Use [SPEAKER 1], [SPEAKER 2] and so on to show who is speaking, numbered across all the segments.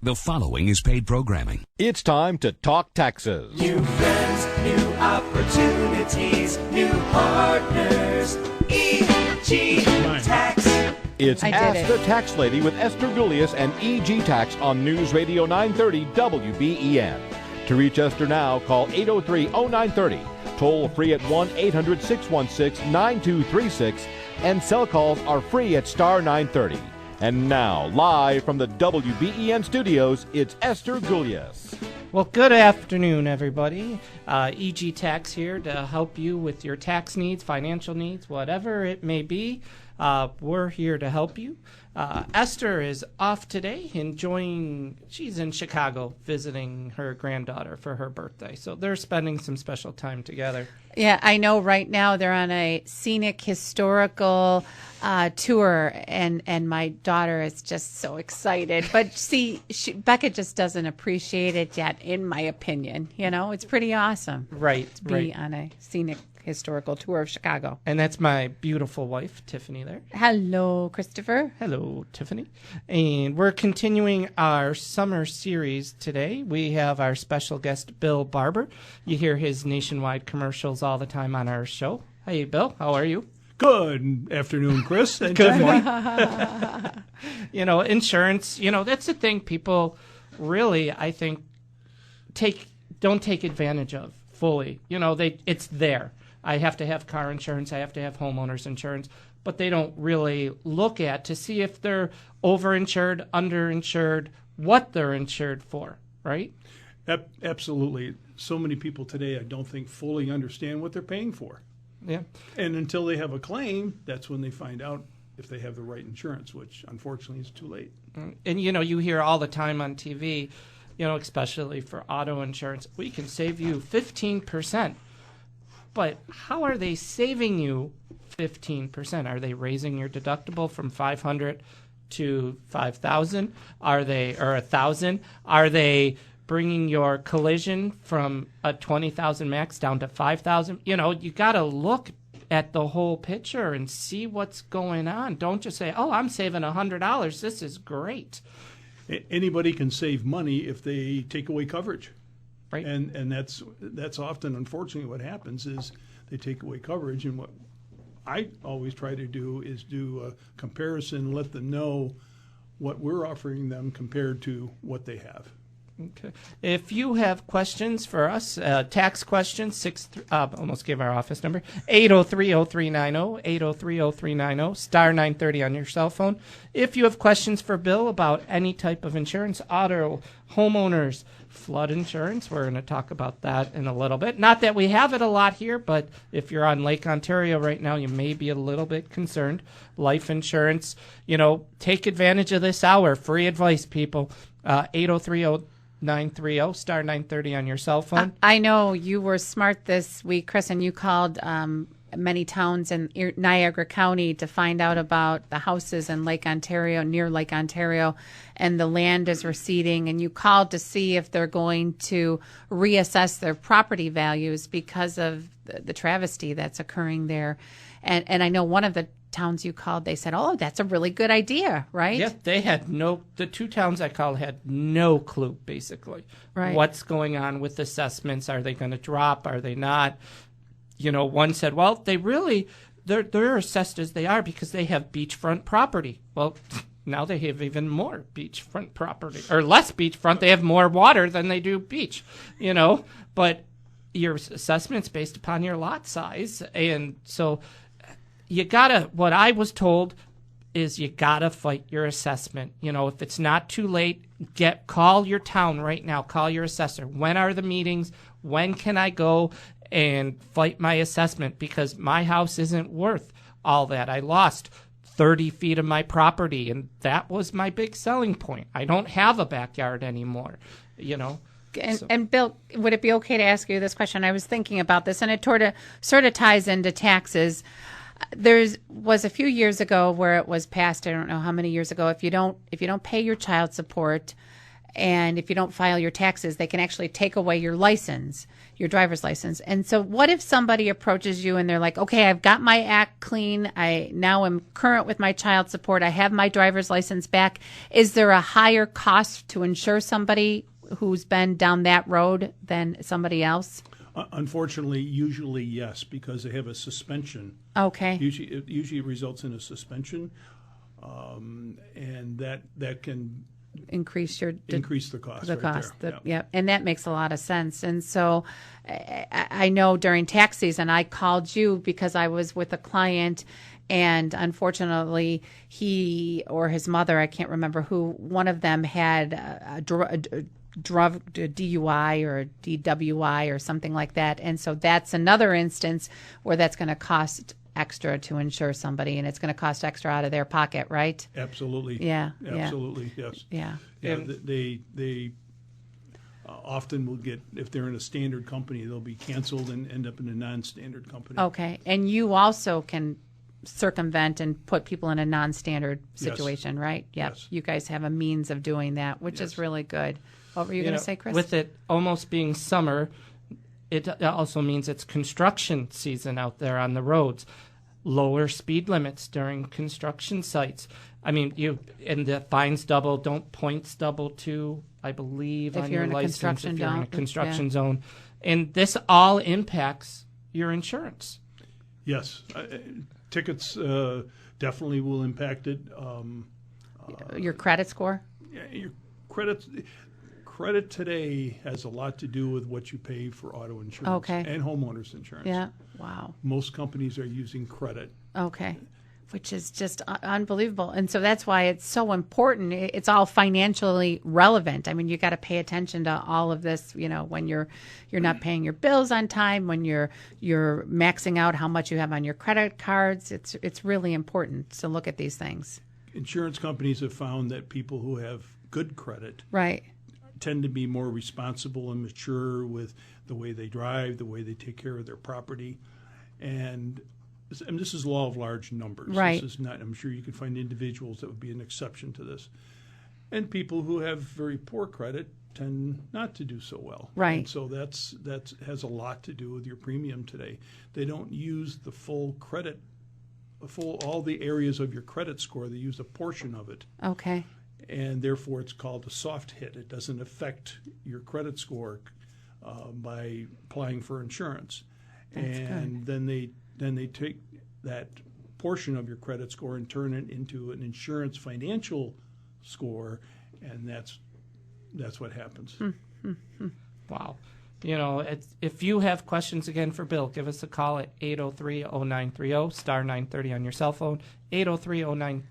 [SPEAKER 1] The following is paid programming.
[SPEAKER 2] It's time to talk taxes.
[SPEAKER 3] New friends, new opportunities, new partners. EG Tax.
[SPEAKER 2] It's Ask the Tax Lady with Esther Gulius and EG Tax on News Radio 930 WBEN. To reach Esther now, call 803-0930. Toll free at 1-800-616-9236. And cell calls are free at star 930. And now, live from the WBEN studios, it's Esther Gulius.
[SPEAKER 4] Well, good afternoon, everybody. EG Tax here to help you with your tax needs, financial needs, whatever it may be. We're here to help you. Esther is off today, she's in Chicago visiting her granddaughter for her birthday. So they're spending some special time together.
[SPEAKER 5] Yeah, I know right now they're on a scenic historical tour, and my daughter is just so excited. But see, Becca just doesn't appreciate it yet, in my opinion. You know, it's pretty awesome.
[SPEAKER 4] Right,
[SPEAKER 5] to be on a scenic historical tour of Chicago.
[SPEAKER 4] And that's my beautiful wife, Tiffany, there.
[SPEAKER 5] Hello, Christopher.
[SPEAKER 4] Hello, Tiffany. And we're continuing our summer series today. We have our special guest, Bill Barber. You hear his nationwide commercials all the time on our show. Hey, Bill, how are you?
[SPEAKER 6] Good afternoon, Chris. And
[SPEAKER 4] good morning. You know, insurance, that's the thing people really, I think, don't take advantage of fully. It's there. I have to have car insurance. I have to have homeowners insurance. But they don't really look at to see if they're overinsured, underinsured, what they're insured for, right?
[SPEAKER 6] Absolutely. So many people today, I don't think, fully understand what they're paying for.
[SPEAKER 4] Yeah.
[SPEAKER 6] And until they have a claim, that's when they find out if they have the right insurance, which unfortunately is too late.
[SPEAKER 4] And, you hear all the time on TV, especially for auto insurance, we can save you 15%. But how are they saving you 15%? Are they raising your deductible from $500 to $5,000? Or $1,000? Are they bringing your collision from a $20,000 max down to $5,000? You got to look at the whole picture and see what's going on. Don't just say, "Oh, I'm saving $100. This is great."
[SPEAKER 6] Anybody can save money if they take away coverage.
[SPEAKER 4] Right.
[SPEAKER 6] And that's often, unfortunately, what happens is they take away coverage. And what I always try to do is do a comparison, let them know what we're offering them compared to what they have.
[SPEAKER 4] Okay. If you have questions for us, tax questions, almost gave our office number, 803-0390, 803-0390, star 930 on your cell phone. If you have questions for Bill about any type of insurance, auto, homeowners, flood insurance, we're going to talk about that in a little bit. Not that we have it a lot here, but if you're on Lake Ontario right now, you may be a little bit concerned. Life insurance, take advantage of this hour. Free advice, people. 803-0930, star 930 on your cell phone.
[SPEAKER 5] I know you were smart this week, Chris, and you called many towns in Niagara County to find out about the houses in Lake Ontario, near Lake Ontario, and the land is receding, and you called to see if they're going to reassess their property values because of the travesty that's occurring there. And I know one of the towns you called, they said, "Oh, that's a really good idea," right?
[SPEAKER 4] Yeah, they had the two towns I called had no clue, basically,
[SPEAKER 5] right.
[SPEAKER 4] What's going on with assessments. Are they going to drop? Are they not? One said, well, they're assessed as they are because they have beachfront property. Well, now they have even more beachfront property, or less beachfront. They have more water than they do beach, but your assessment's based upon your lot size. And so what I was told is you gotta fight your assessment. If it's not too late, call your town right now, call your assessor. When are the meetings? When can I go and fight my assessment? Because my house isn't worth all that. I lost 30 feet of my property, and that was my big selling point. I don't have a backyard anymore,
[SPEAKER 5] And Bill, would it be okay to ask you this question? I was thinking about this, and it sort of ties into taxes. There was a few years ago where it was passed, I don't know how many years ago, if you don't pay your child support And if you don't file your taxes, they can actually take away your license, your driver's license. And so what if somebody approaches you and they're like, okay, I've got my act clean. I now am current with my child support. I have my driver's license back. Is there a higher cost to insure somebody who's been down that road than somebody else?
[SPEAKER 6] Unfortunately, usually yes, because they have a suspension.
[SPEAKER 5] Okay.
[SPEAKER 6] Usually it results in a suspension, and that can
[SPEAKER 5] increase
[SPEAKER 6] increase the cost.
[SPEAKER 5] The
[SPEAKER 6] right
[SPEAKER 5] cost.
[SPEAKER 6] there.
[SPEAKER 5] Yep. And that makes a lot of sense. And so I know during tax season, I called you because I was with a client, and unfortunately, he or his mother, I can't remember who, one of them had a DUI or a DWI or something like that. And so that's another instance where that's going to cost extra to insure somebody, and it's going to cost extra out of their pocket, right?
[SPEAKER 6] Absolutely.
[SPEAKER 5] Yeah.
[SPEAKER 6] Absolutely. Yes.
[SPEAKER 5] Yeah.
[SPEAKER 6] Yeah. They often will get, if they're in a standard company, they'll be canceled and end up in a non-standard company.
[SPEAKER 5] Okay. And you also can circumvent and put people in a non-standard situation, right? Yep.
[SPEAKER 6] Yes.
[SPEAKER 5] You guys have a means of doing that, which is really good. What were you going to say, Chris?
[SPEAKER 4] With it almost being summer, it also means it's construction season out there on the roads. Lower speed limits during construction sites. I mean, and the fines double. Don't points double too, I believe,
[SPEAKER 5] If
[SPEAKER 4] on
[SPEAKER 5] you're
[SPEAKER 4] your
[SPEAKER 5] in a
[SPEAKER 4] license
[SPEAKER 5] construction
[SPEAKER 4] if you're in a
[SPEAKER 5] zone.
[SPEAKER 4] construction
[SPEAKER 5] Yeah.
[SPEAKER 4] zone. And this all impacts your insurance.
[SPEAKER 6] Yes. Tickets definitely will impact it.
[SPEAKER 5] Your credit score?
[SPEAKER 6] Your credit today has a lot to do with what you pay for auto insurance and homeowners insurance.
[SPEAKER 5] Yeah. Wow.
[SPEAKER 6] Most companies are using credit.
[SPEAKER 5] Okay. Which is just unbelievable. And so that's why it's so important. It's all financially relevant. I mean, you got to pay attention to all of this, when you're not paying your bills on time, when you're maxing out how much you have on your credit cards. It's really important to look at these things.
[SPEAKER 6] Insurance companies have found that people who have good credit
[SPEAKER 5] right.
[SPEAKER 6] tend to be more responsible and mature with the way they drive, the way they take care of their property. And this is law of large numbers.
[SPEAKER 5] Right.
[SPEAKER 6] This is not, I'm sure you can find individuals that would be an exception to this. And people who have very poor credit tend not to do so well.
[SPEAKER 5] Right.
[SPEAKER 6] And so that has a lot to do with your premium today. They don't use the full credit, all the areas of your credit score. They use a portion of it.
[SPEAKER 5] Okay.
[SPEAKER 6] And therefore it's called a soft hit. It doesn't affect your credit score by applying for insurance.
[SPEAKER 5] That's
[SPEAKER 6] and
[SPEAKER 5] good.
[SPEAKER 6] then they take that portion of your credit score and turn it into an insurance financial score, and that's what happens.
[SPEAKER 4] Wow. If you have questions again for Bill, give us a call at 803-0930, star 930 on your cell phone, 803-0930.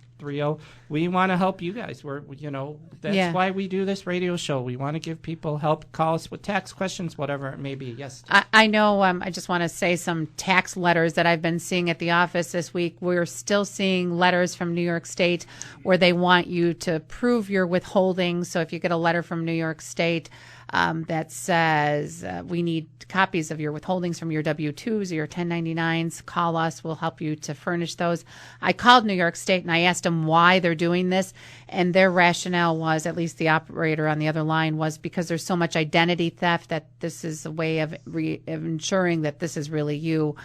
[SPEAKER 4] We want to help you guys. That's why we do this radio show. We want to give people help. Call us with tax questions, whatever it may be. Yes.
[SPEAKER 5] I know. I just want to say some tax letters that I've been seeing at the office this week. We're still seeing letters from New York State where they want you to prove your withholding. So if you get a letter from New York State that says we need copies of your withholdings from your W-2s or your 1099s, call us. We'll help you to furnish those. I called New York State and I asked them why they're doing this, and their rationale was, at least the operator on the other line, was because there's so much identity theft that this is a way of ensuring that this is really you.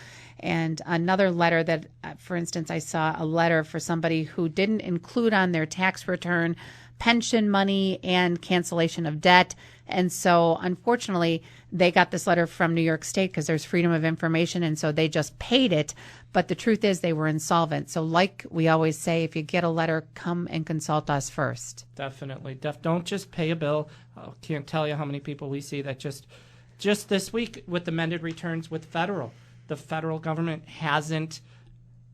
[SPEAKER 5] And another letter that, for instance, I saw a letter for somebody who didn't include on their tax return pension money and cancellation of debt. And so, unfortunately, they got this letter from New York State because there's freedom of information, and so they just paid it. But the truth is they were insolvent. So like we always say, if you get a letter, come and consult us first.
[SPEAKER 4] Definitely. Don't just pay a bill. I can't tell you how many people we see that just this week with amended returns with the federal government hasn't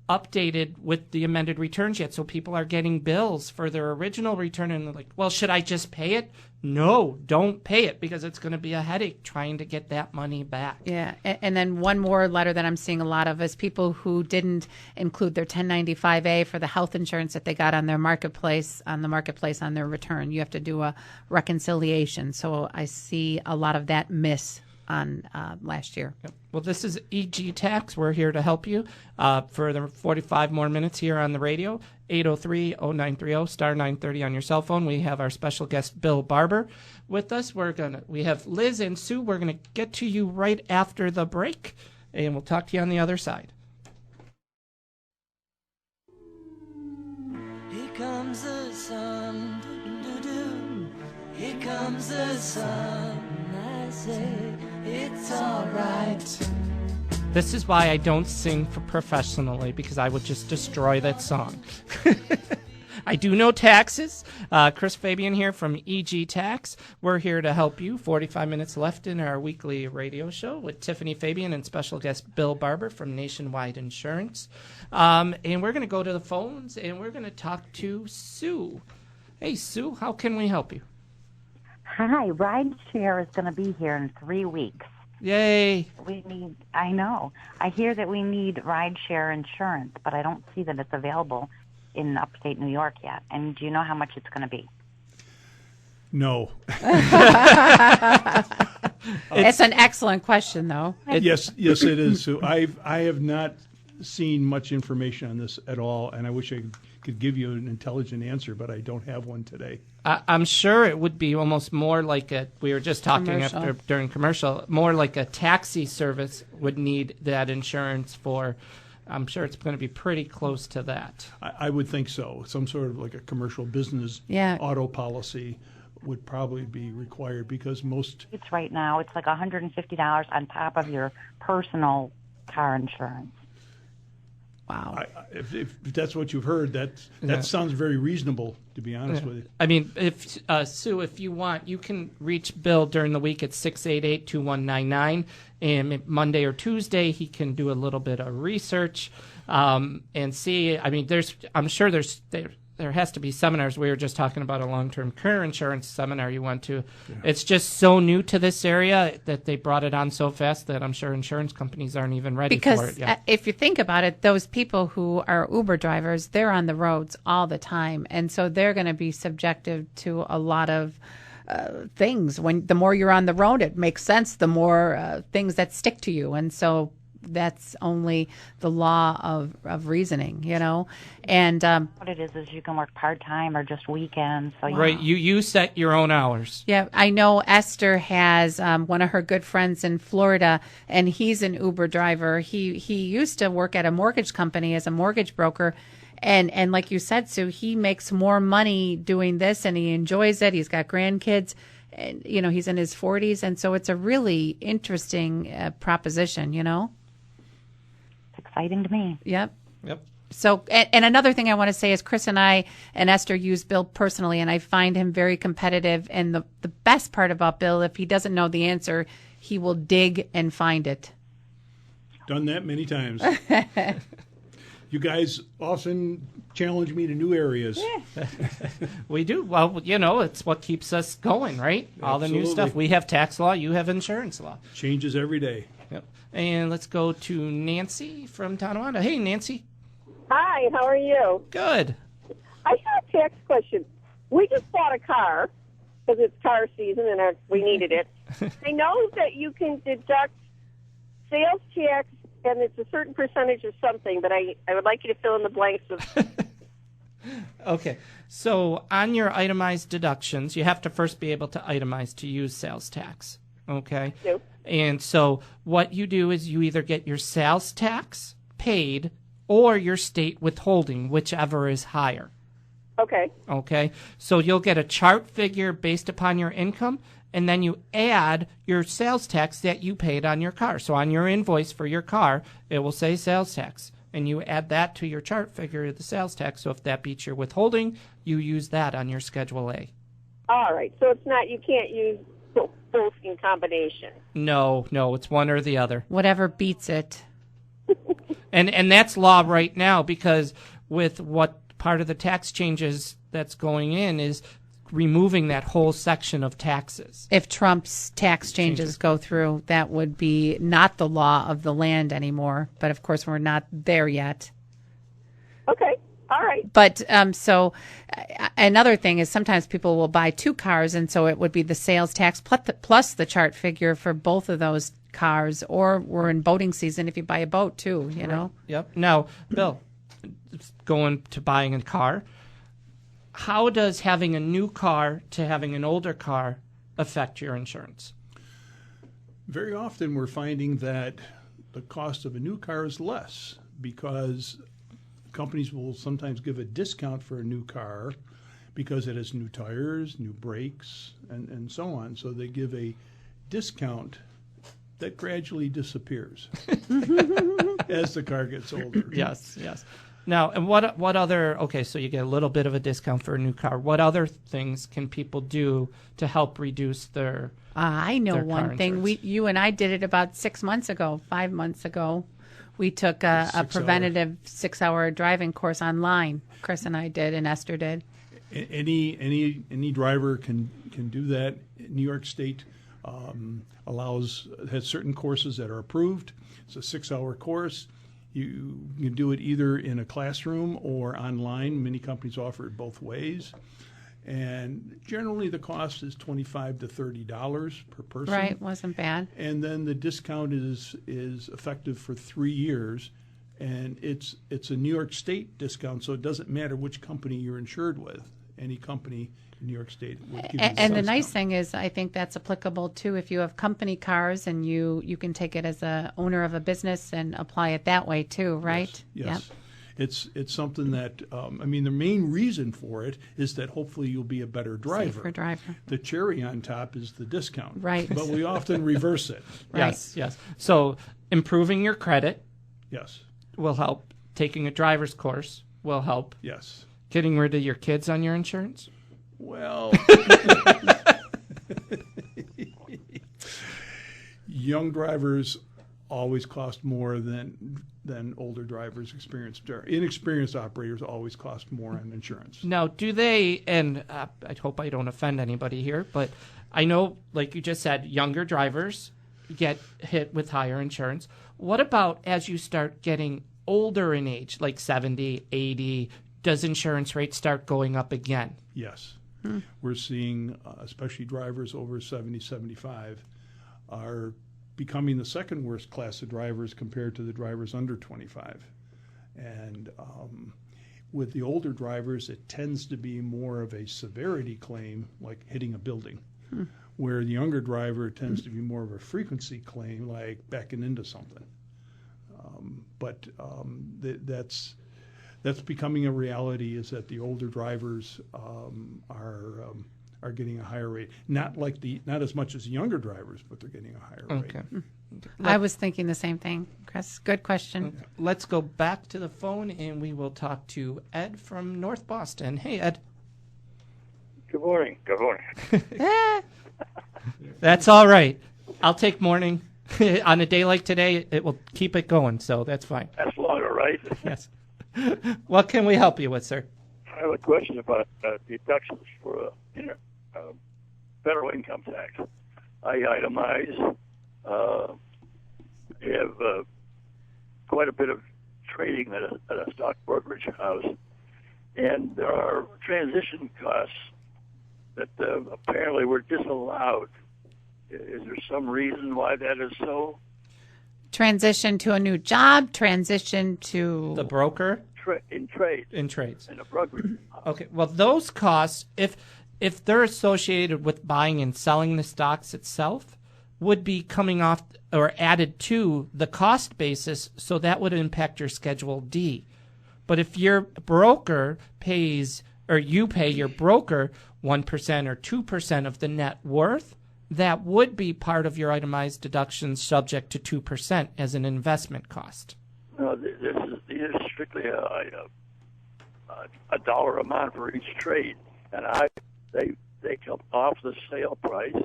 [SPEAKER 4] updated with the amended returns yet, so people are getting bills for their original return and they're like, well, should I just pay it? No, don't pay it, because it's going to be a headache trying to get that money back.
[SPEAKER 5] Yeah, and then one more letter that I'm seeing a lot of is people who didn't include their 1095A for the health insurance that they got on their marketplace on their return. You have to do a reconciliation, so I see a lot of that miss on last year.
[SPEAKER 4] Well, this is EG Tax. We're here to help you for the 45 more minutes here on the radio. 803-0930, star 930 on your cell phone. We have our special guest, Bill Barber, with us. We have Liz and Sue. We're going to get to you right after the break, and we'll talk to you on the other side.
[SPEAKER 3] Here comes the sun, do-do-do-do. Here comes the sun, I say it's all right.
[SPEAKER 4] This is why I don't sing professionally, because I would just destroy that song. I do know taxes. Chris Fabian here from EG Tax. We're here to help you. 45 minutes left in our weekly radio show with Tiffany Fabian and special guest Bill Barber from Nationwide Insurance. And we're going to go to the phones, and we're going to talk to Sue. Hey, Sue, how can we help you?
[SPEAKER 7] Hi, Rideshare is going to be here in 3 weeks.
[SPEAKER 4] Yay.
[SPEAKER 7] I know. I hear that we need rideshare insurance, but I don't see that it's available in upstate New York yet. And do you know how much it's going to be?
[SPEAKER 6] No.
[SPEAKER 5] It's an excellent question, though.
[SPEAKER 6] Yes, it is. So I have not seen much information on this at all, and I wish I could give you an intelligent answer, but I don't have one today.
[SPEAKER 4] I'm sure it would be almost more like we were just talking during commercial, more like a taxi service would need that insurance for. I'm sure it's going to be pretty close to that.
[SPEAKER 6] I would think so. Some sort of like a commercial business auto policy would probably be required because most...
[SPEAKER 7] It's right now, it's like $150 on top of your personal car insurance.
[SPEAKER 5] Wow.
[SPEAKER 6] If that's what you've heard, that sounds very reasonable, to be honest with you.
[SPEAKER 4] I mean, Sue, if you want, you can reach Bill during the week at 688-2199. And Monday or Tuesday, he can do a little bit of research and see. I mean, I'm sure there has to be seminars. We were just talking about a long-term care insurance seminar you went to. Yeah. It's just so new to this area that they brought it on so fast that I'm sure insurance companies aren't even ready for it yet.
[SPEAKER 5] Because if you think about it, those people who are Uber drivers, they're on the roads all the time. And so they're going to be subjected to a lot of things. The more you're on the road, it makes sense, the more things that stick to you. And so that's only the law of reasoning, you know. And
[SPEAKER 7] what it is you can work part-time or just weekends. So
[SPEAKER 4] right, you set your own hours.
[SPEAKER 5] Yeah, I know Esther has one of her good friends in Florida, and he's an Uber driver. He used to work at a mortgage company as a mortgage broker. And like you said, Sue, he makes more money doing this, and he enjoys it. He's got grandkids, and you know, he's in his 40s, and so it's a really interesting proposition, you know.
[SPEAKER 7] It's exciting to me.
[SPEAKER 5] Yep.
[SPEAKER 4] Yep.
[SPEAKER 5] So, and another thing I want to say is Chris and I and Esther use Bill personally, and I find him very competitive. And the best part about Bill, if he doesn't know the answer, he will dig and find it.
[SPEAKER 6] Done that many times. You guys often challenge me to new areas.
[SPEAKER 5] Yeah.
[SPEAKER 4] We do. Well, you know, it's what keeps us going, right?
[SPEAKER 6] Absolutely.
[SPEAKER 4] All the new stuff. We have tax law. You have insurance law.
[SPEAKER 6] Changes every day.
[SPEAKER 4] Yep. And let's go to Nancy from Tonawanda. Hey, Nancy.
[SPEAKER 8] Hi, how are you?
[SPEAKER 4] Good.
[SPEAKER 8] I have a tax question. We just bought a car because it's car season and we needed it. I know that you can deduct sales tax and it's a certain percentage of something, but I would like you to fill in the blanks of...
[SPEAKER 4] Okay. So on your itemized deductions, you have to first be able to itemize to use sales tax. Okay?
[SPEAKER 8] Yep.
[SPEAKER 4] And so what you do is you either get your sales tax paid or your state withholding, whichever is higher.
[SPEAKER 8] Okay.
[SPEAKER 4] Okay? So you'll get a chart figure based upon your income, and then you add your sales tax that you paid on your car. So on your invoice for your car, it will say sales tax. And you add that to your chart figure of the sales tax. So if that beats your withholding, you use that on your Schedule A.
[SPEAKER 8] All right. So it's not, you can't use both in combination.
[SPEAKER 4] No, it's one or the other.
[SPEAKER 5] Whatever beats it.
[SPEAKER 4] And that's law right now, because with what part of the tax changes that's going in is removing that whole section of taxes.
[SPEAKER 5] If Trump's tax changes go through, that would be not the law of the land anymore. But of course, we're not there yet.
[SPEAKER 8] Okay. All right.
[SPEAKER 5] But so another thing is sometimes people will buy two cars, and so it would be the sales tax plus the chart figure for both of those cars. Or we're in boating season if you buy a boat too, you know.
[SPEAKER 4] Yep. Now, Bill, going to buying a car, how does having a new car to having an older car affect your insurance?
[SPEAKER 6] Very often we're finding that the cost of a new car is less because companies will sometimes give a discount for a new car because it has new tires, new brakes, and so on. So they give a discount that gradually disappears as the car gets older.
[SPEAKER 4] Yes. Now, and what other, okay, so you get a little bit of a discount for a new car. What other things can people do to help reduce their
[SPEAKER 5] I know
[SPEAKER 4] their
[SPEAKER 5] one
[SPEAKER 4] car
[SPEAKER 5] thing.
[SPEAKER 4] insurance?
[SPEAKER 5] You and I did it about 5 months ago. We took a preventative 6-hour driving course online. Chris and I did, and Esther did.
[SPEAKER 6] Any driver can do that. New York State has certain courses that are approved. It's a 6-hour course. You can do it either in a classroom or online. Many companies offer it both ways. And generally the cost is $25 to $30 per person.
[SPEAKER 5] Right, wasn't bad.
[SPEAKER 6] And then the discount is effective for 3 years. And it's a New York State discount, so it doesn't matter which company you're insured with. Any company in New York State would give you
[SPEAKER 5] And the nice
[SPEAKER 6] discount.
[SPEAKER 5] thing is, I think that's applicable too if you have company cars and you can take it as a owner of a business and apply it that way too, right?
[SPEAKER 6] Yes.
[SPEAKER 5] Yep.
[SPEAKER 6] It's something that, the main reason for it is that hopefully you'll be a better driver.
[SPEAKER 5] Safer driver.
[SPEAKER 6] The cherry on top is the discount.
[SPEAKER 5] Right.
[SPEAKER 6] But we often reverse it.
[SPEAKER 5] Right.
[SPEAKER 4] Yes. So improving your credit
[SPEAKER 6] Yes.
[SPEAKER 4] will help. Taking a driver's course will help.
[SPEAKER 6] Yes.
[SPEAKER 4] Getting rid of your kids on your insurance?
[SPEAKER 6] Well, young drivers always cost more than older drivers. Inexperienced operators always cost more on insurance.
[SPEAKER 4] Now, do they, and I hope I don't offend anybody here, but I know, like you just said, younger drivers get hit with higher insurance. What about as you start getting older in age, like 70, 80, does insurance rates start going up again?
[SPEAKER 6] Yes. We're seeing, especially drivers over 70, 75, are becoming the second worst class of drivers compared to the drivers under 25. And with the older drivers, it tends to be more of a severity claim, like hitting a building, where the younger driver tends to be more of a frequency claim, like backing into something. That's becoming a reality, is that the older drivers are getting a higher rate. Not as much as younger drivers, but they're getting a higher rate.
[SPEAKER 4] Okay.
[SPEAKER 5] I was thinking the same thing, Chris. Good question.
[SPEAKER 4] Let's go back to the phone, and we will talk to Ed from North Boston. Hey, Ed.
[SPEAKER 9] Good morning.
[SPEAKER 4] That's all right. I'll take morning. On a day like today, it will keep it going, so that's fine.
[SPEAKER 9] That's longer, right?
[SPEAKER 4] Yes. What can we help you with, sir?
[SPEAKER 9] I have a question about deductions for federal income tax. I itemize, have quite a bit of trading at a stock brokerage house, and there are transition costs that apparently were disallowed. Is there some reason why that is so?
[SPEAKER 5] Transition to a new job, transition to
[SPEAKER 4] The broker?
[SPEAKER 9] In trade.
[SPEAKER 4] In trades.
[SPEAKER 9] In a brokerage.
[SPEAKER 4] Okay, well, those costs, if they're associated with buying and selling the stocks itself, would be coming off or added to the cost basis, so that would impact your Schedule D. But if your broker pays, or you pay your broker 1% or 2% of the net worth, that would be part of your itemized deductions subject to 2% as an investment cost.
[SPEAKER 9] No, this is strictly a dollar amount for each trade, and they come off the sale price,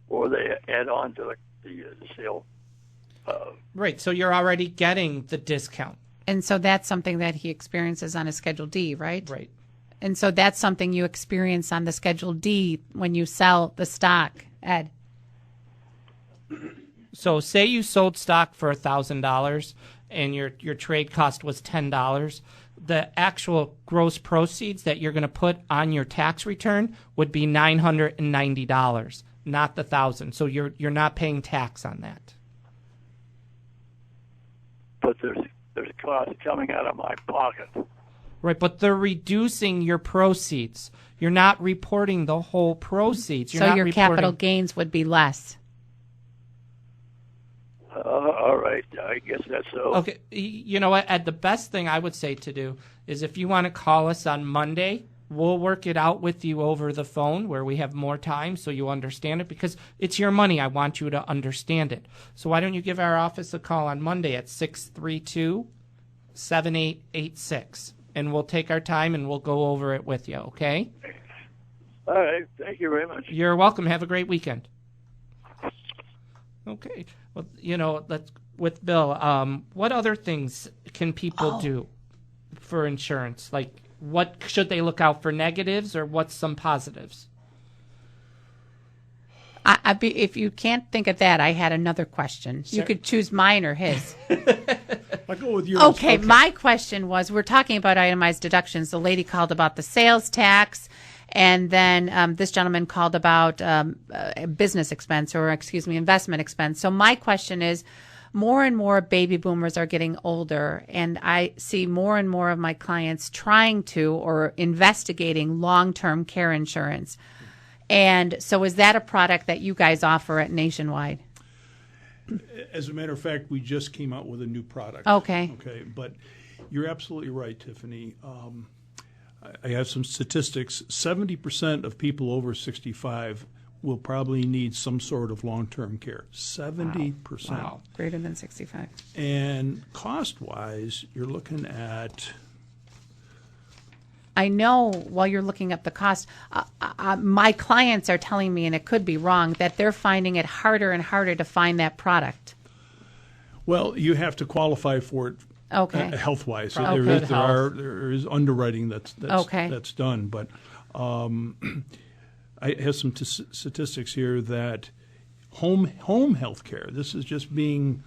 [SPEAKER 9] or they add on to the sale.
[SPEAKER 4] Right, so you're already getting the discount.
[SPEAKER 5] And so that's something that he experiences on a Schedule D, right?
[SPEAKER 4] Right.
[SPEAKER 5] And so that's something you experience on the Schedule D when you sell the stock, Ed.
[SPEAKER 4] So say you sold stock for $1,000 and your trade cost was $10. the actual gross proceeds that you're going to put on your tax return would be $990, not the $1,000. So you're not paying tax on that.
[SPEAKER 9] But there's cost coming out of my pocket.
[SPEAKER 4] Right, but they're reducing your proceeds. You're not reporting the whole proceeds. You're
[SPEAKER 5] so
[SPEAKER 4] not
[SPEAKER 5] your
[SPEAKER 4] reporting...
[SPEAKER 5] capital gains would be less.
[SPEAKER 9] All right, I guess that's so.
[SPEAKER 4] Okay, you know what? The best thing I would say to do is if you want to call us on Monday, we'll work it out with you over the phone where we have more time so you understand it, because it's your money. I want you to understand it. So why don't you give our office a call on Monday at 632-7886, and we'll take our time and we'll go over it with you, okay?
[SPEAKER 9] All right, thank you very much.
[SPEAKER 4] You're welcome. Have a great weekend. Okay. Well, you know, with Bill, what other things can people do for insurance? Like, what should they look out for, negatives, or what's some positives?
[SPEAKER 5] If you can't think of that, I had another question.
[SPEAKER 4] Sure.
[SPEAKER 5] You could choose mine or his.
[SPEAKER 6] I'll go with yours.
[SPEAKER 5] Okay, my question was, we're talking about itemized deductions. The lady called about the sales tax, and then this gentleman called about business expense, or investment expense. So my question is, more and more baby boomers are getting older, and I see more and more of my clients trying to or investigating long-term care insurance. And so is that a product that you guys offer at Nationwide?
[SPEAKER 6] As a matter of fact, we just came out with a new product.
[SPEAKER 5] Okay.
[SPEAKER 6] Okay, but you're absolutely right, Tiffany. I have some statistics. 70% of people over 65 will probably need some sort of long-term care. 70%.
[SPEAKER 5] Wow. Greater than 65.
[SPEAKER 6] And cost-wise, you're looking at...
[SPEAKER 5] I know while you're looking up the cost, my clients are telling me, and it could be wrong, that they're finding it harder and harder to find that product.
[SPEAKER 6] Well, you have to qualify for it.
[SPEAKER 5] Okay.
[SPEAKER 6] Health-wise,
[SPEAKER 4] Probably
[SPEAKER 6] there is underwriting that's
[SPEAKER 5] okay.
[SPEAKER 6] that's done. But I have some statistics here that home health care. This is just being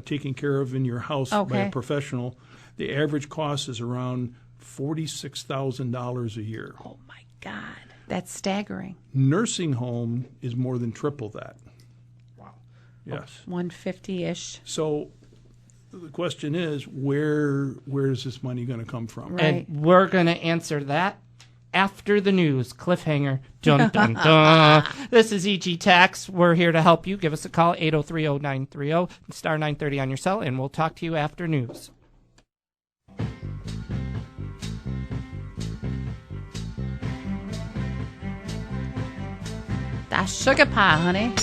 [SPEAKER 6] taken care of in your house by a professional. The average cost is around $46,000 a year.
[SPEAKER 5] Oh my God, that's staggering.
[SPEAKER 6] Nursing home is more than triple that.
[SPEAKER 4] Wow.
[SPEAKER 6] Yes.
[SPEAKER 5] 150-ish.
[SPEAKER 6] So the question is, where is this money going to come from?
[SPEAKER 5] Right.
[SPEAKER 4] And we're going to answer that after the news. Cliffhanger. Dun, dun, dun. This is EG Tax. We're here to help you. Give us a call, 803-0930, star 930 on your cell, and we'll talk to you after news.
[SPEAKER 5] That's sugar pie, honey.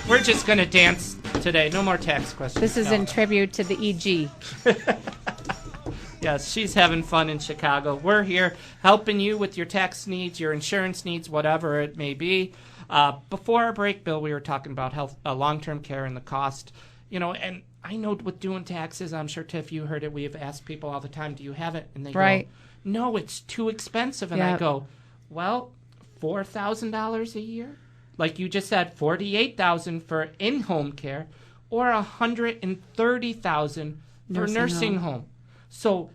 [SPEAKER 4] We're just gonna dance today. No more tax questions.
[SPEAKER 5] This is in tribute to the EG.
[SPEAKER 4] Yes, she's having fun in Chicago. We're here helping you with your tax needs, your insurance needs, whatever it may be. Before our break, Bill, we were talking about health, long-term care, and the cost. You know, and I know with doing taxes, I'm sure, Tiff, you heard it. We have asked people all the time, do you have it? And they go, no, it's too expensive. And I go, well, $4,000 a year? Like you just said, $48,000 for in-home care, or $130,000 for nursing home. So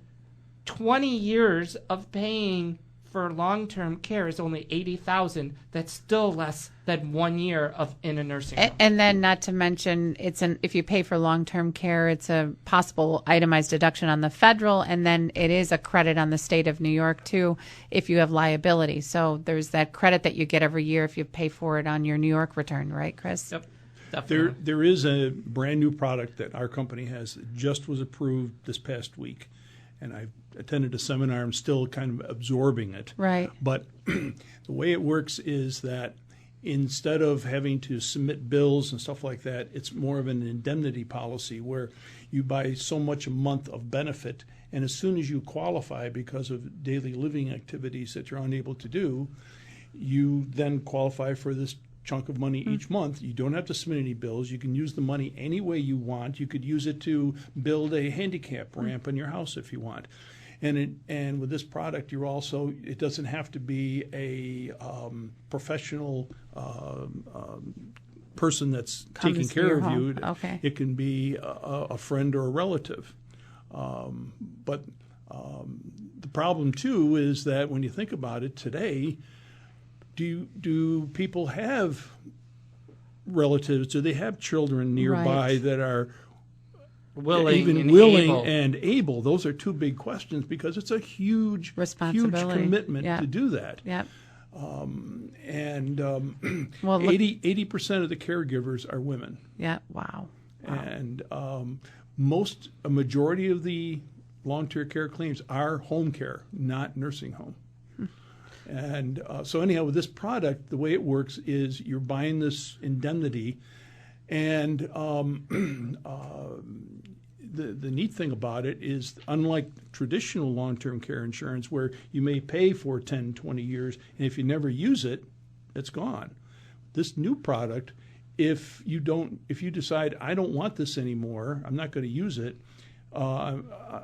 [SPEAKER 4] 20 years of paying for long-term care is only $80,000. That's still less than 1 year of in a nursing home.
[SPEAKER 5] And then, not to mention, if you pay for long-term care, it's a possible itemized deduction on the federal, and then it is a credit on the state of New York too if you have liability. So there's that credit that you get every year if you pay for it on your New York return, right, Chris?
[SPEAKER 4] Yep. Definitely.
[SPEAKER 6] There is a brand new product that our company has that just was approved this past week, and I attended a seminar. I'm still kind of absorbing it.
[SPEAKER 5] Right.
[SPEAKER 6] But the way it works is that instead of having to submit bills and stuff like that, it's more of an indemnity policy where you buy so much a month of benefit, and as soon as you qualify because of daily living activities that you're unable to do, you then qualify for this chunk of money each month. You don't have to submit any bills. You can use the money any way you want. You could use it to build a handicap ramp in your house if you want. And with this product, you're also, it doesn't have to be a professional person that's
[SPEAKER 5] Comes
[SPEAKER 6] taking
[SPEAKER 5] to
[SPEAKER 6] care
[SPEAKER 5] your
[SPEAKER 6] of you.
[SPEAKER 5] home. Okay.
[SPEAKER 6] It can be a friend or a relative. But the problem too is that when you think about it today, do people have relatives? Do they have children nearby
[SPEAKER 5] Right.
[SPEAKER 6] that are
[SPEAKER 4] Willing
[SPEAKER 6] even
[SPEAKER 4] and
[SPEAKER 6] willing
[SPEAKER 4] able.
[SPEAKER 6] and able? Those are two big questions because it's a huge
[SPEAKER 5] Responsibility.
[SPEAKER 6] commitment
[SPEAKER 5] Yeah.
[SPEAKER 6] to do that.
[SPEAKER 5] Yep.
[SPEAKER 6] And
[SPEAKER 5] Well, look-
[SPEAKER 6] 80% of the caregivers are women.
[SPEAKER 5] Yeah. Wow.
[SPEAKER 6] And a majority of the long-term care claims are home care, not nursing home. And so anyhow, with this product, the way it works is you're buying this indemnity, and the neat thing about it is, unlike traditional long-term care insurance where you may pay for 10, 20 years, and if you never use it, it's gone. This new product, if you decide, I don't want this anymore, I'm not going to use it, I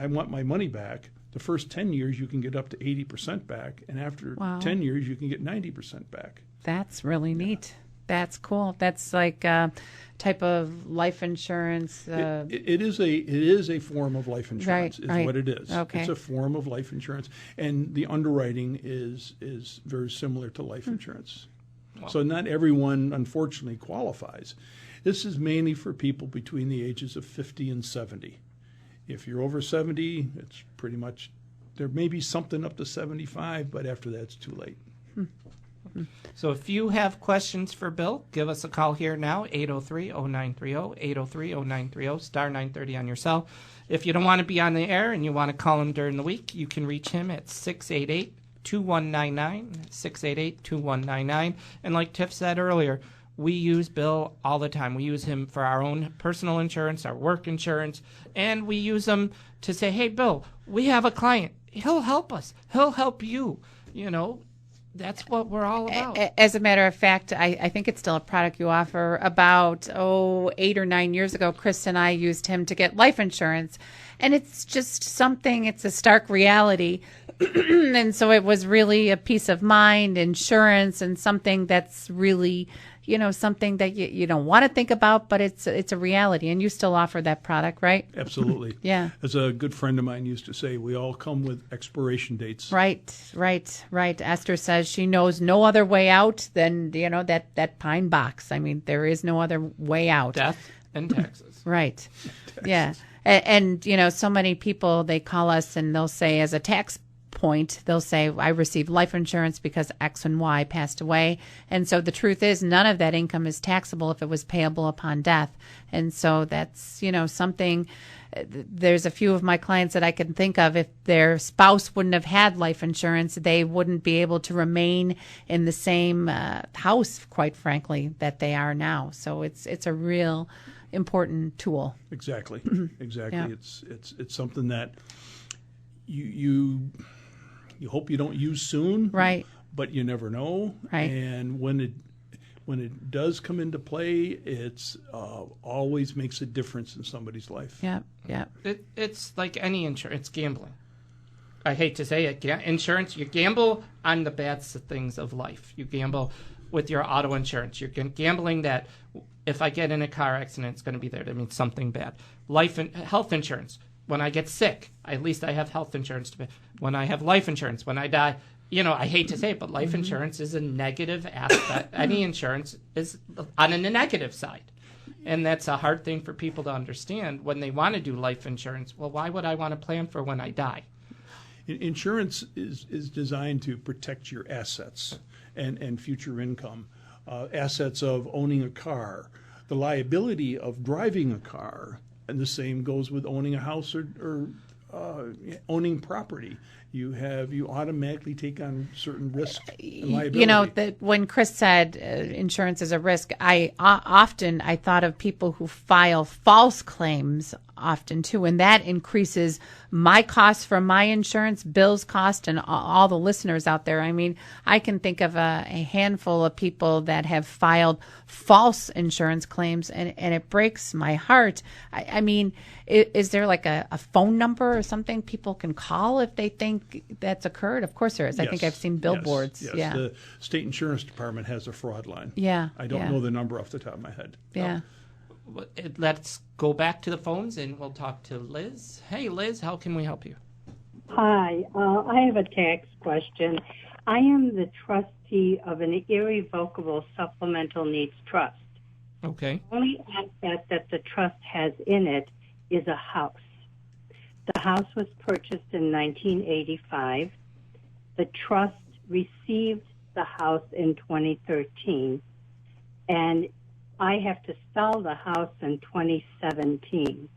[SPEAKER 6] want my money back, the first 10 years you can get up to 80% back, and after
[SPEAKER 5] Wow.
[SPEAKER 6] 10 years you can get 90% back.
[SPEAKER 5] That's really neat. That's cool. That's like a type of life insurance.
[SPEAKER 6] It is a form of life insurance,
[SPEAKER 5] Right, right.
[SPEAKER 6] what it is.
[SPEAKER 5] Okay.
[SPEAKER 6] It's a form of life insurance, and the underwriting is very similar to life insurance. So not everyone, unfortunately, qualifies. This is mainly for people between the ages of 50 and 70. If you're over 70, it's pretty much, there may be something up to 75, but after that, it's too late.
[SPEAKER 4] So if you have questions for Bill, give us a call here now, 803-0930, 803-0930, star 930 on your cell. If you don't want to be on the air and you want to call him during the week, you can reach him at 688-2199, 688-2199. And like Tiff said earlier, we use Bill all the time. We use him for our own personal insurance, our work insurance, and we use him to say, hey, Bill, we have a client. He'll help us. He'll help you. You know, that's what we're all about.
[SPEAKER 5] As a matter of fact, I think it's still a product you offer. About 8 or 9 years ago, Chris and I used him to get life insurance. And it's just something, it's a stark reality. And so it was really a peace of mind, insurance, and something that's really, something that you don't want to think about, but it's a reality. And you still offer that product, right?
[SPEAKER 6] Absolutely.
[SPEAKER 5] Yeah.
[SPEAKER 6] As a good friend of mine used to say, we all come with expiration dates.
[SPEAKER 5] Right. Esther says she knows no other way out than, that pine box. I mean, there is no other way out.
[SPEAKER 4] Death and taxes.
[SPEAKER 5] Right. Yeah. And, so many people, they call us and they'll say, as a tax point, they'll say, I received life insurance because X and Y passed away. And so the truth is, none of that income is taxable if it was payable upon death. And so that's, something. There's a few of my clients that I can think of, if their spouse wouldn't have had life insurance, they wouldn't be able to remain in the same house, quite frankly, that they are now. So it's a real important tool.
[SPEAKER 6] Exactly.
[SPEAKER 5] Yeah.
[SPEAKER 6] It's something that you hope you don't use soon,
[SPEAKER 5] Right.
[SPEAKER 6] But you never know.
[SPEAKER 5] Right.
[SPEAKER 6] And when it does come into play, it's always makes a difference in somebody's life.
[SPEAKER 5] Yeah.
[SPEAKER 4] It's like any insurance. It's gambling. I hate to say it. Insurance, you gamble on the bad things of life. You gamble with your auto insurance. You're gambling that if I get in a car accident, it's going to be there. That means something bad. Life and health insurance. When I get sick, at least I have health insurance to pay. When I have life insurance, when I die, I hate to say it, but life insurance is a negative aspect. Any insurance is on the negative side. And that's a hard thing for people to understand when they want to do life insurance. Well, why would I want to plan for when I die?
[SPEAKER 6] Insurance is designed to protect your assets and future income. Assets of owning a car, the liability of driving a car, and the same goes with owning a house or owning property. You automatically take on certain risk and liability.
[SPEAKER 5] That when Chris said insurance is a risk, I thought of people who file false claims often too, and that increases my costs for my insurance, Bill's cost, and all the listeners out there. I mean, I can think of a handful of people that have filed false insurance claims, and it breaks my heart. I mean, is there like a phone number or something people can call if they think that's occurred? Of course there is. I think I've seen billboards.
[SPEAKER 6] Yes.
[SPEAKER 5] Yeah.
[SPEAKER 6] The state insurance department has a fraud line.
[SPEAKER 5] Yeah.
[SPEAKER 6] I don't know the number off the top of my head.
[SPEAKER 5] Yeah.
[SPEAKER 4] Let's go back to the phones and we'll talk to Liz. Hey, Liz, how can we help you?
[SPEAKER 10] Hi, I have a tax question. I am the trustee of an irrevocable supplemental needs trust.
[SPEAKER 4] Okay.
[SPEAKER 10] The only asset that the trust has in it is a house. The house was purchased in 1985. The trust received the house in 2013, and I have to sell the house in 2017.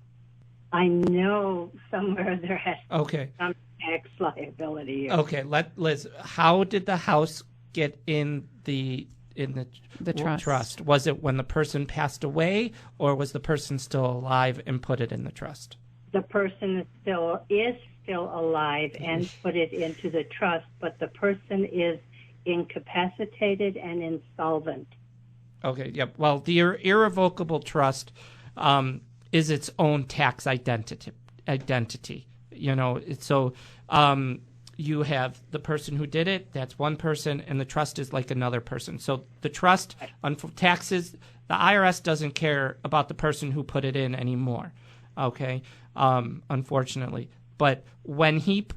[SPEAKER 10] I know somewhere there has to be some tax liability here.
[SPEAKER 4] Okay, Liz, how did the house get in the trust? Was it when the person passed away, or was the person still alive and put it in the trust?
[SPEAKER 10] The person is still alive and put it into the trust, but the person is incapacitated and insolvent.
[SPEAKER 4] Okay, yep. Well, the irrevocable trust is its own tax identity. You know, so you have the person who did it, that's one person, and the trust is like another person. So the trust, on taxes, the IRS doesn't care about the person who put it in anymore, okay, unfortunately. But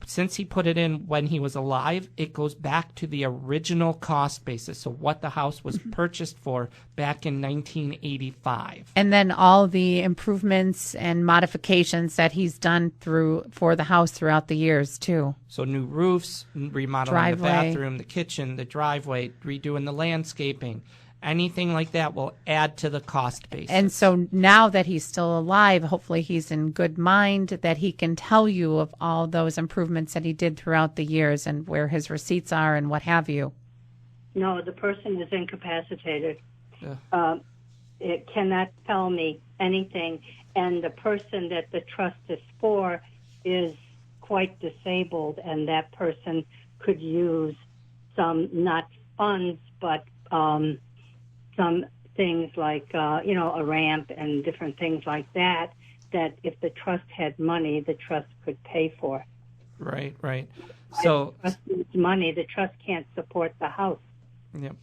[SPEAKER 4] since he put it in when he was alive, it goes back to the original cost basis. So what the house was purchased for back in 1985.
[SPEAKER 5] And then all the improvements and modifications that he's done for the house throughout the years too.
[SPEAKER 4] So new roofs, remodeling the bathroom, the kitchen, the driveway, redoing the landscaping. Anything like that will add to the cost basis.
[SPEAKER 5] And so now that he's still alive, hopefully he's in good mind that he can tell you of all those improvements that he did throughout the years and where his receipts are and what have you.
[SPEAKER 10] No, the person is incapacitated. It cannot tell me anything. And the person that the trust is for is quite disabled, and that person could use some, not funds, but some things like, a ramp and different things like that if the trust had money, the trust could pay for.
[SPEAKER 4] Right. So
[SPEAKER 10] if the trust needs money, the trust can't support the house.
[SPEAKER 4] Yep.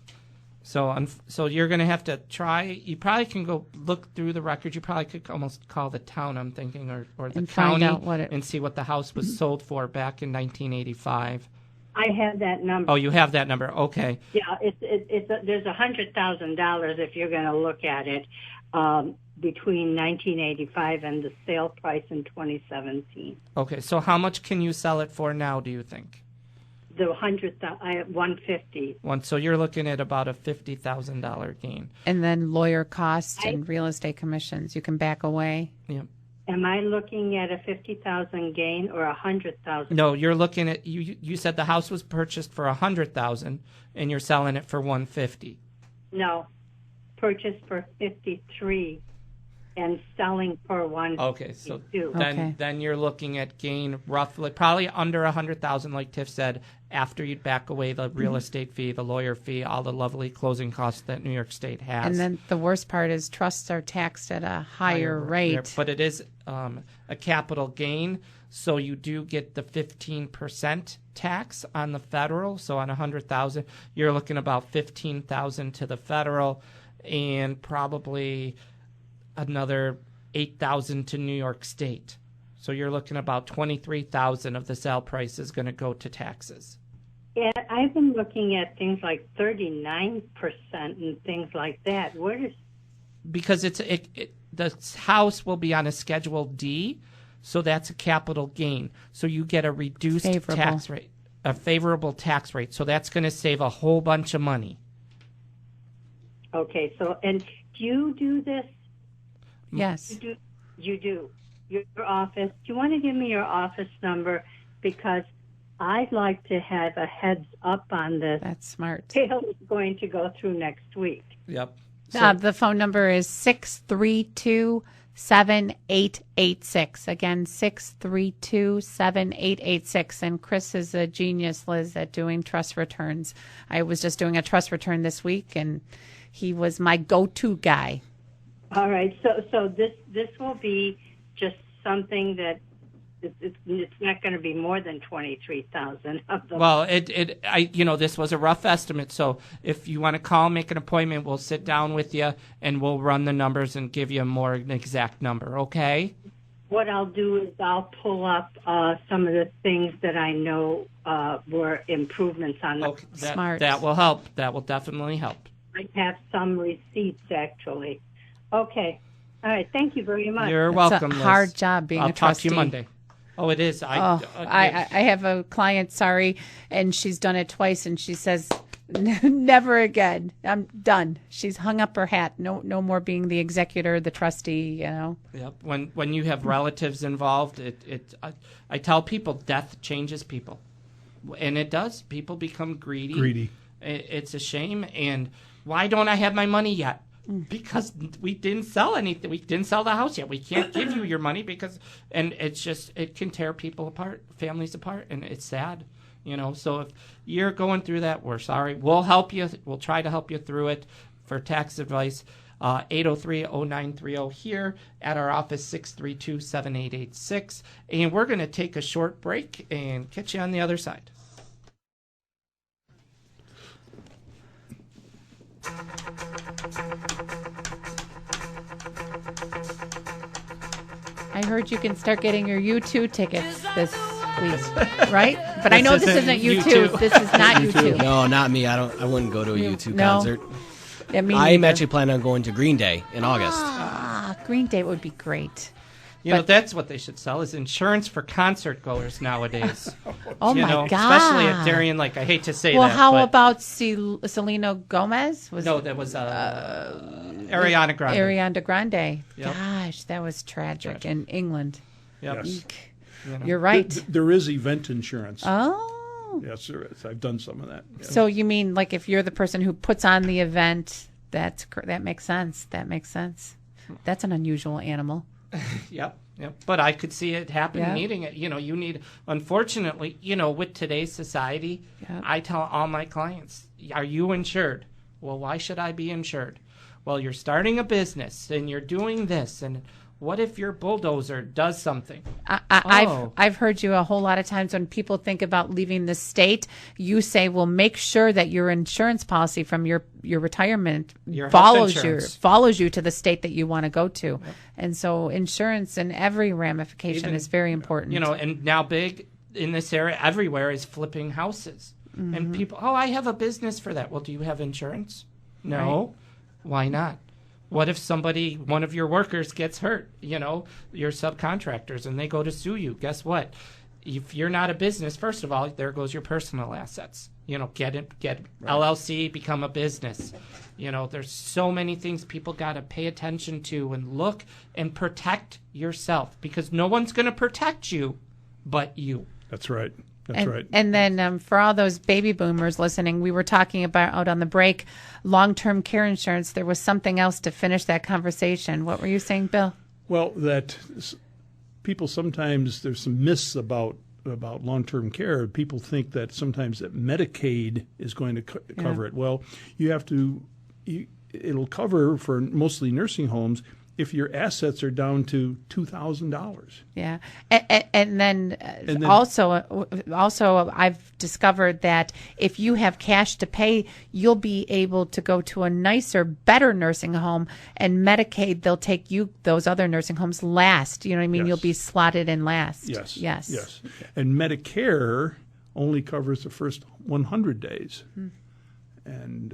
[SPEAKER 4] So you're going to have to try. You probably can go look through the records. You probably could almost call the town, I'm thinking, or the
[SPEAKER 5] and
[SPEAKER 4] county,
[SPEAKER 5] find out
[SPEAKER 4] and see what the house was sold for back in 1985.
[SPEAKER 10] I have that number.
[SPEAKER 4] Oh, you have that number. Okay.
[SPEAKER 10] Yeah, there's $100,000 if you're going to look at it between 1985 and the sale price in 2017.
[SPEAKER 4] Okay, so how much can you sell it for now, do you think?
[SPEAKER 10] The $150,000.
[SPEAKER 4] So you're looking at about a $50,000 gain.
[SPEAKER 5] And then lawyer costs and real estate commissions. You can back away.
[SPEAKER 4] Yep.
[SPEAKER 10] Am I looking at a $50,000 gain or $100,000?
[SPEAKER 4] No, you're looking at you said the house was purchased for $100,000 and you're selling it for $150,000.
[SPEAKER 10] No, purchased for $53,000 and selling for $152,000.
[SPEAKER 4] Okay, so then you're looking at gain roughly probably under $100,000, like Tiff said, after you'd back away the real estate fee, the lawyer fee, all the lovely closing costs that New York State has.
[SPEAKER 5] And then the worst part is trusts are taxed at a higher rate.
[SPEAKER 4] But it is a capital gain, so you do get the 15% tax on the federal. So on $100,000, you're looking about $15,000 to the federal, and probably another $8,000 to New York State. So you're looking about $23,000 of the sale price is going to go to taxes.
[SPEAKER 10] Yeah, I've been looking at things like 39% and things like that.
[SPEAKER 4] Because the house will be on a Schedule D, so that's a capital gain. So you get a reduced tax rate, a favorable tax rate. So that's going to save a whole bunch of money.
[SPEAKER 10] Okay, so, and do you do this?
[SPEAKER 5] Yes.
[SPEAKER 10] You do. Your office. Do you want to give me your office number? Because I'd like to have a heads up on this.
[SPEAKER 5] That's smart.
[SPEAKER 10] Sale is going to go through next week.
[SPEAKER 4] Yep.
[SPEAKER 5] The phone number is 632 632-7886. Again, 632-7886. And Chris is a genius, Liz, at doing trust returns. I was just doing a trust return this week, and he was my go-to guy.
[SPEAKER 10] All right. So this will be just something that it's not going to be more than 23,000 of them.
[SPEAKER 4] Well, this was a rough estimate. So if you want to call, make an appointment, we'll sit down with you and we'll run the numbers and give you an exact number. Okay?
[SPEAKER 10] What I'll do is I'll pull up some of the things that I know were improvements on the
[SPEAKER 5] Smart.
[SPEAKER 4] That will help. That will definitely help.
[SPEAKER 10] I have some receipts, actually. Okay. All right. Thank you very much.
[SPEAKER 4] You're welcome,
[SPEAKER 5] It's a
[SPEAKER 4] Liz.
[SPEAKER 5] hard job being
[SPEAKER 4] I'll
[SPEAKER 5] a trustee.
[SPEAKER 4] talk to you Monday. Oh, it is.
[SPEAKER 5] I have a client, and she's done it twice, and she says, never again. I'm done. She's hung up her hat. No more being the executor, the trustee,
[SPEAKER 4] Yep. When you have relatives involved, I tell people death changes people. And it does. People become greedy. It's a shame. And why don't I have my money yet? Because we didn't sell anything. We didn't sell the house yet. We can't give you your money and it's just, it can tear people apart, families apart, and it's sad, So if you're going through that, we're sorry. We'll help you. We'll try to help you through it. For tax advice, 803-0930 here at our office, 632-7886. And we're going to take a short break and catch you on the other side.
[SPEAKER 5] I heard you can start getting your U2 tickets this week, right? But I know this isn't U2. This is not U2.
[SPEAKER 11] No, not me. I wouldn't go to a U2 concert.
[SPEAKER 5] I'm
[SPEAKER 11] actually planning on going to Green Day in August.
[SPEAKER 5] Green Day would be great.
[SPEAKER 4] That's what they should sell is insurance for concert goers nowadays.
[SPEAKER 5] Oh, my God.
[SPEAKER 4] Especially at Darien Lake. I hate to say that.
[SPEAKER 5] Well, how about Selena Gomez?
[SPEAKER 4] No, that was Ariana Grande.
[SPEAKER 5] Ariana Grande.
[SPEAKER 4] Yep.
[SPEAKER 5] Gosh, that was tragic in England.
[SPEAKER 4] Yep.
[SPEAKER 6] Yes.
[SPEAKER 5] You're right.
[SPEAKER 6] There is event insurance.
[SPEAKER 5] Oh.
[SPEAKER 6] Yes, there is. I've done some of that. Yes.
[SPEAKER 5] So you mean like if you're the person who puts on the event, that makes sense. That makes sense. That's an unusual animal.
[SPEAKER 4] Yep. But I could see it happen, needing it. You need, unfortunately, with today's society, I tell all my clients, are you insured? Well, why should I be insured? Well, you're starting a business and you're doing this, and what if your bulldozer does something?
[SPEAKER 5] I've heard you a whole lot of times when people think about leaving the state, you say, well, make sure that your insurance policy from your retirement follows you to the state that you want to go to. Yep. And so insurance in every ramification is very important.
[SPEAKER 4] And now big in this area everywhere is flipping houses. Mm-hmm. And people, I have a business for that. Well, do you have insurance? No. Right. Why not? What if one of your workers gets hurt, your subcontractors, and they go to sue you? Guess what? If you're not a business, first of all, there goes your personal assets. Get right. LLC, become a business. There's so many things people got to pay attention to and look and protect yourself, because no one's going to protect you but you.
[SPEAKER 6] That's right. Right.
[SPEAKER 5] And then for all those baby boomers listening, we were talking about out on the break, long-term care insurance. There was something else to finish that conversation. What were you saying, Bill?
[SPEAKER 6] Well, that people sometimes, there's some myths about long-term care. People think that sometimes that Medicaid is going to cover it. Well, it'll cover for mostly nursing homes if your assets are down to $2,000.
[SPEAKER 5] Yeah, and then also I've discovered that if you have cash to pay, you'll be able to go to a nicer, better nursing home, and Medicaid, they'll take those other nursing homes last. You know what I mean? Yes. You'll be slotted in last.
[SPEAKER 6] Yes. And Medicare only covers the first 100 days. Hmm. And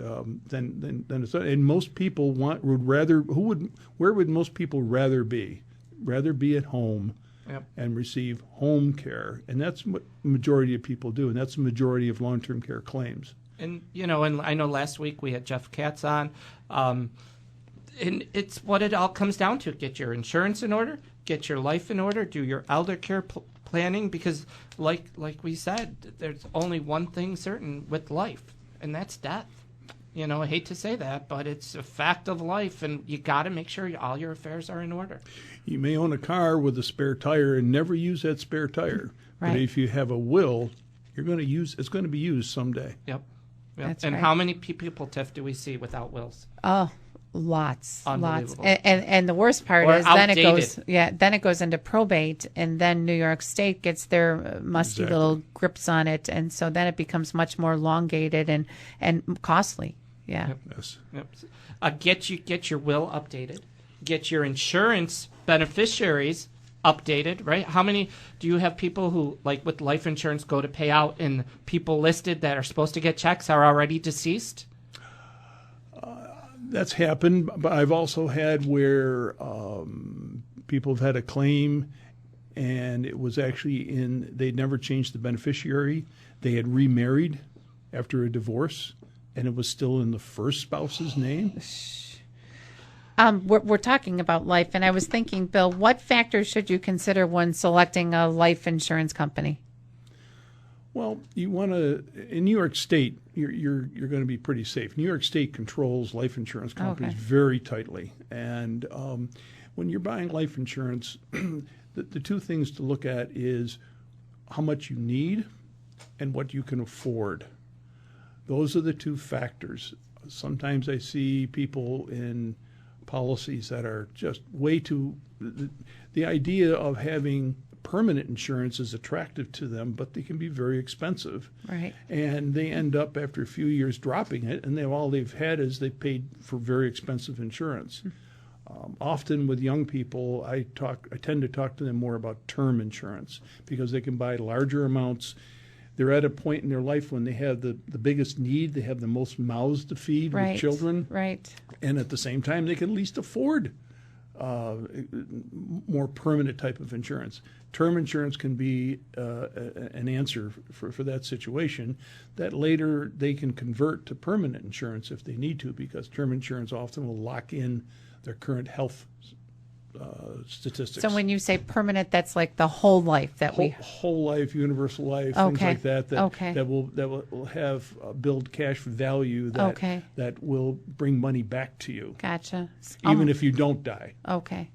[SPEAKER 6] then it's, and most people where would most people rather be? Rather be at home and receive home care. And that's what the majority of people do, and that's the majority of long-term care claims.
[SPEAKER 4] And, and I know last week we had Jeff Katz on, and it's what it all comes down to. Get your insurance in order, get your life in order, do your elder care planning, because like we said, there's only one thing certain with life, and that's death. You know, I hate to say that, but it's a fact of life, and you got to make sure all your affairs are in order.
[SPEAKER 6] You may own a car with a spare tire and never use that spare tire.
[SPEAKER 5] Right.
[SPEAKER 6] But if you have a will, it's going to be used someday.
[SPEAKER 4] Yep.
[SPEAKER 5] That's
[SPEAKER 4] and
[SPEAKER 5] right.
[SPEAKER 4] how many people, Tiff, do we see without wills?
[SPEAKER 5] Oh, lots.
[SPEAKER 4] Unbelievable.
[SPEAKER 5] And the worst part
[SPEAKER 4] Or
[SPEAKER 5] is then
[SPEAKER 4] outdated.
[SPEAKER 5] it goes into probate, and then New York State gets their musty little grips on it, and so then it becomes much more elongated and costly. Yeah.
[SPEAKER 4] Yep.
[SPEAKER 6] Yes.
[SPEAKER 4] Yep. Get your will updated. Get your insurance beneficiaries updated, right? How many do you have people who, like with life insurance, go to pay out and people listed that are supposed to get checks are already deceased?
[SPEAKER 6] That's happened, but I've also had where people have had a claim and it was actually they'd never changed the beneficiary. They had remarried after a divorce and it was still in the first spouse's name.
[SPEAKER 5] We're talking about life, and I was thinking, Bill, what factors should you consider when selecting a life insurance company?
[SPEAKER 6] Well, you want to in New York State, you're going to be pretty safe. New York State controls life insurance companies very tightly, and when you're buying life insurance, the two things to look at is how much you need and what you can afford. Those are the two factors. Sometimes I see people in policies that are just way too. The idea of having permanent insurance is attractive to them, but they can be very expensive.
[SPEAKER 5] Right.
[SPEAKER 6] And they end up after a few years dropping it, and all they've had is they paid for very expensive insurance. Often with young people, I tend to talk to them more about term insurance because they can buy larger amounts. They're at a point in their life when they have the biggest need. They have the most mouths to feed with children.
[SPEAKER 5] Right.
[SPEAKER 6] And at the same time, they can at least afford more permanent type of insurance. Term insurance can be an answer for that situation that later they can convert to permanent insurance if they need to, because term insurance often will lock in their current health statistics.
[SPEAKER 5] So when you say permanent, that's like the whole life that
[SPEAKER 6] whole life, universal life, things like that that will have build cash value that will bring money back to you.
[SPEAKER 5] Gotcha.
[SPEAKER 6] Even if you don't die.
[SPEAKER 5] Okay.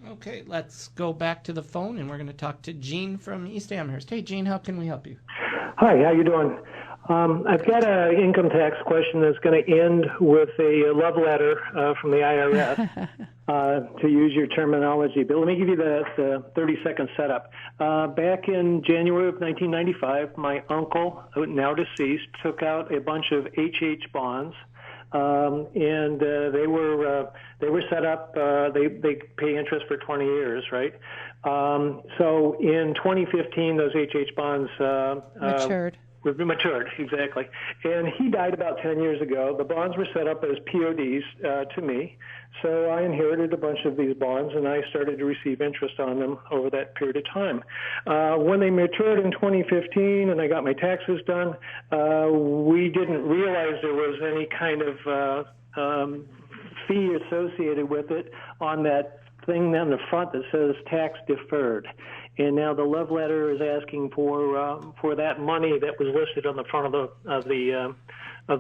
[SPEAKER 4] Okay, let's go back to the phone, and we're going to talk to Gene from East Amherst. Hey, Gene, how can we help you?
[SPEAKER 12] Hi, how you doing? I've got an income tax question that's going to end with a love letter from the IRS, to use your terminology. But let me give you the 30-second setup. Back in January of 1995, my uncle, now deceased, took out a bunch of HH bonds. And they were set up. They pay interest for 20 years, right? So in 2015, those HH bonds matured, exactly. And he died about 10 years ago. The bonds were set up as PODs to me. So I inherited a bunch of these bonds, and I started to receive interest on them over that period of time. When they matured in 2015 and I got my taxes done, we didn't realize there was any kind of fee associated with it on that thing on the front that says tax deferred. And now the love letter is asking for that money that was listed on the front of the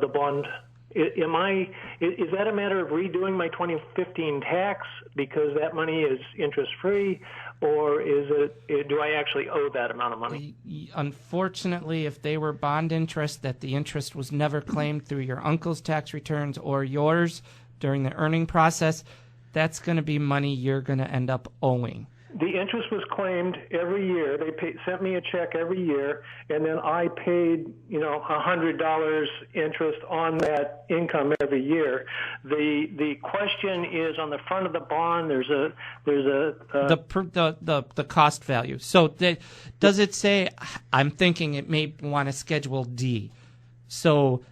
[SPEAKER 12] bond. Is that a matter of redoing my 2015 tax because that money is interest free, or do I actually owe that amount of money?
[SPEAKER 4] Unfortunately, if they were bond interest, that the interest was never claimed through your uncle's tax returns or yours during the earning process, that's going to be money you're going to end up owing.
[SPEAKER 12] The interest was claimed every year. They sent me a check every year, and then I paid, $100 interest on that income every year. The question is on the front of the bond. There's
[SPEAKER 4] the cost value. So does it say? I'm thinking it may want to Schedule D. So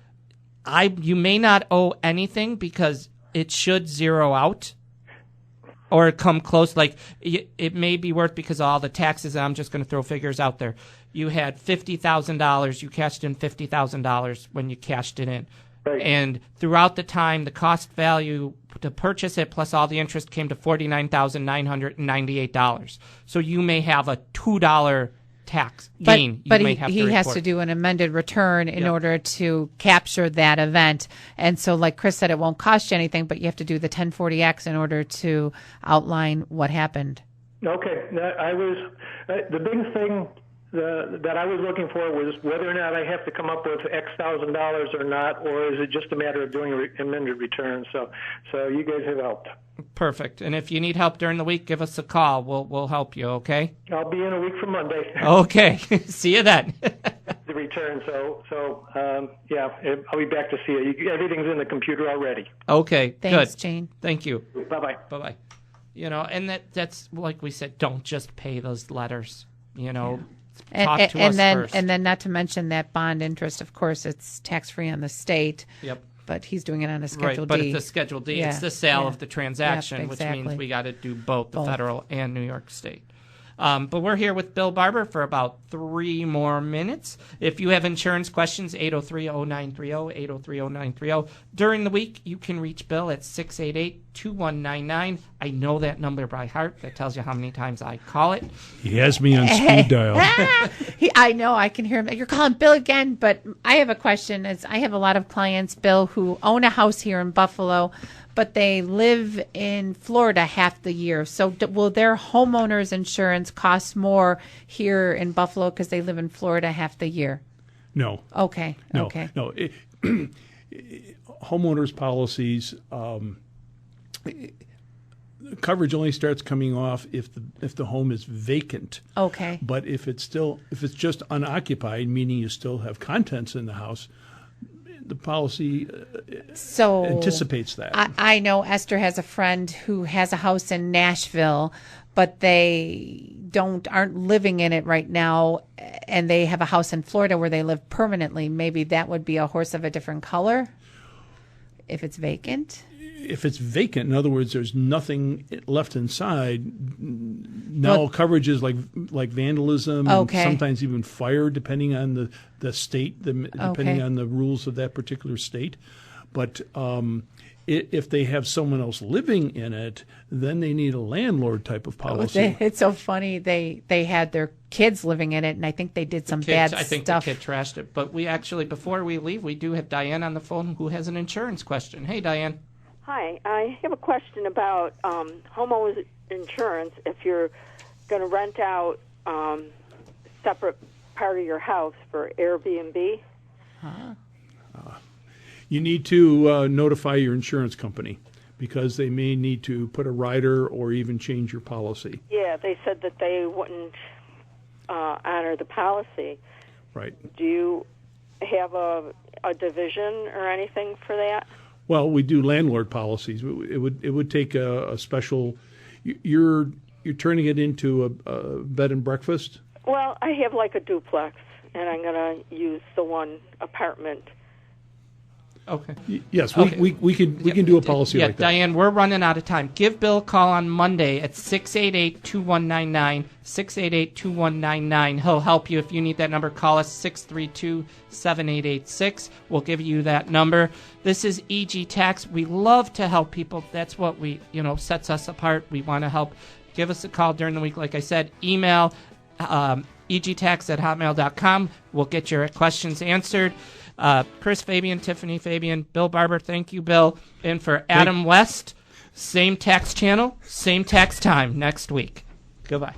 [SPEAKER 4] you may not owe anything because it should zero out. Or come close, like it may be worth because of all the taxes. I'm just going to throw figures out there. You had $50,000. You cashed in $50,000 when you cashed it in.
[SPEAKER 12] Right.
[SPEAKER 4] And throughout the time, the cost value to purchase it plus all the interest came to $49,998. So you may have a $2 tax gain
[SPEAKER 5] but
[SPEAKER 4] you may have to report.
[SPEAKER 5] He has to do an amended return in order to capture that event. And so, like Chris said, it won't cost you anything, but you have to do the 1040X in order to outline what happened.
[SPEAKER 12] Okay. The big thing that I was looking for was whether or not I have to come up with X $1,000 or not, or is it just a matter of doing an amended return? So you guys have helped.
[SPEAKER 4] Perfect. And if you need help during the week, give us a call. We'll help you, okay?
[SPEAKER 12] I'll be in a week from Monday.
[SPEAKER 4] Okay. See you then.
[SPEAKER 12] The return. So yeah, I'll be back to see you. Everything's in the computer already.
[SPEAKER 4] Okay,
[SPEAKER 5] Thanks,
[SPEAKER 4] good.
[SPEAKER 5] Jane.
[SPEAKER 4] Thank you.
[SPEAKER 12] Bye-bye.
[SPEAKER 4] Bye-bye. And that's like we said, don't just pay those letters, Talk to us first.
[SPEAKER 5] And then not to mention that bond interest, of course, it's tax-free on the state.
[SPEAKER 4] Yep.
[SPEAKER 5] But he's doing it on a Schedule
[SPEAKER 4] D. But
[SPEAKER 5] D.
[SPEAKER 4] it's a Schedule D.
[SPEAKER 5] Yeah.
[SPEAKER 4] It's the sale of the transaction,
[SPEAKER 5] Yep, exactly.
[SPEAKER 4] which means we got to do both the federal and New York State. But we're here with Bill Barber for about 3 more minutes. If you have insurance questions, 803-0930, 803-0930. During the week, you can reach Bill at 688-2199. I know that number by heart. That tells you how many times I call it.
[SPEAKER 6] He has me on speed dial.
[SPEAKER 5] I know. I can hear him. You're calling Bill again, but I have a question. I have a lot of clients, Bill, who own a house here in Buffalo, but they live in Florida half the year. So will their homeowner's insurance cost more here in Buffalo because they live in Florida half the year?
[SPEAKER 6] No.
[SPEAKER 5] Okay.
[SPEAKER 6] No.
[SPEAKER 5] Okay.
[SPEAKER 6] No. Homeowners policies, coverage only starts coming off if the home is vacant.
[SPEAKER 5] Okay.
[SPEAKER 6] But if it's just unoccupied, meaning you still have contents in the house, the policy anticipates that.
[SPEAKER 5] I know Esther has a friend who has a house in Nashville, but they aren't living in it right now, and they have a house in Florida where they live permanently. Maybe that would be a horse of a different color if it's vacant.
[SPEAKER 6] If it's vacant, in other words, there's nothing left inside. Now coverage is like vandalism, and sometimes even fire, depending on the state, depending on the rules of that particular state. But if they have someone else living in it, then they need a landlord type of policy.
[SPEAKER 5] It's so funny. They had their kids living in it, and I think they did some bad stuff.
[SPEAKER 4] I think the kid trashed it. But we actually, before we leave, we do have Diane on the phone who has an insurance question. Hey, Diane.
[SPEAKER 13] Hi, I have a question about homeowners insurance. If you're going to rent out separate part of your house for Airbnb,
[SPEAKER 6] you need to notify your insurance company because they may need to put a rider or even change your policy.
[SPEAKER 13] Yeah, they said that they wouldn't honor the policy.
[SPEAKER 6] Right.
[SPEAKER 13] Do you have a division or anything for that?
[SPEAKER 6] Well, we do landlord policies. It would take a special. You're turning it into a bed and breakfast.
[SPEAKER 13] Well, I have like a duplex, and I'm going to use the one apartment.
[SPEAKER 4] Okay.
[SPEAKER 6] Yes, we can do a policy like that.
[SPEAKER 4] Diane, we're running out of time. Give Bill a call on Monday at 688-2199, 688-2199. He'll help you. If you need that number, call us 632-7886. We'll give you that number. This is EG Tax. We love to help people. That's what sets us apart. We want to help. Give us a call during the week. Like I said, email egtax@hotmail.com. We'll get your questions answered. Chris Fabian, Tiffany Fabian, Bill Barber, thank you, Bill. And for Adam West, same tax channel, same tax time next week. Goodbye.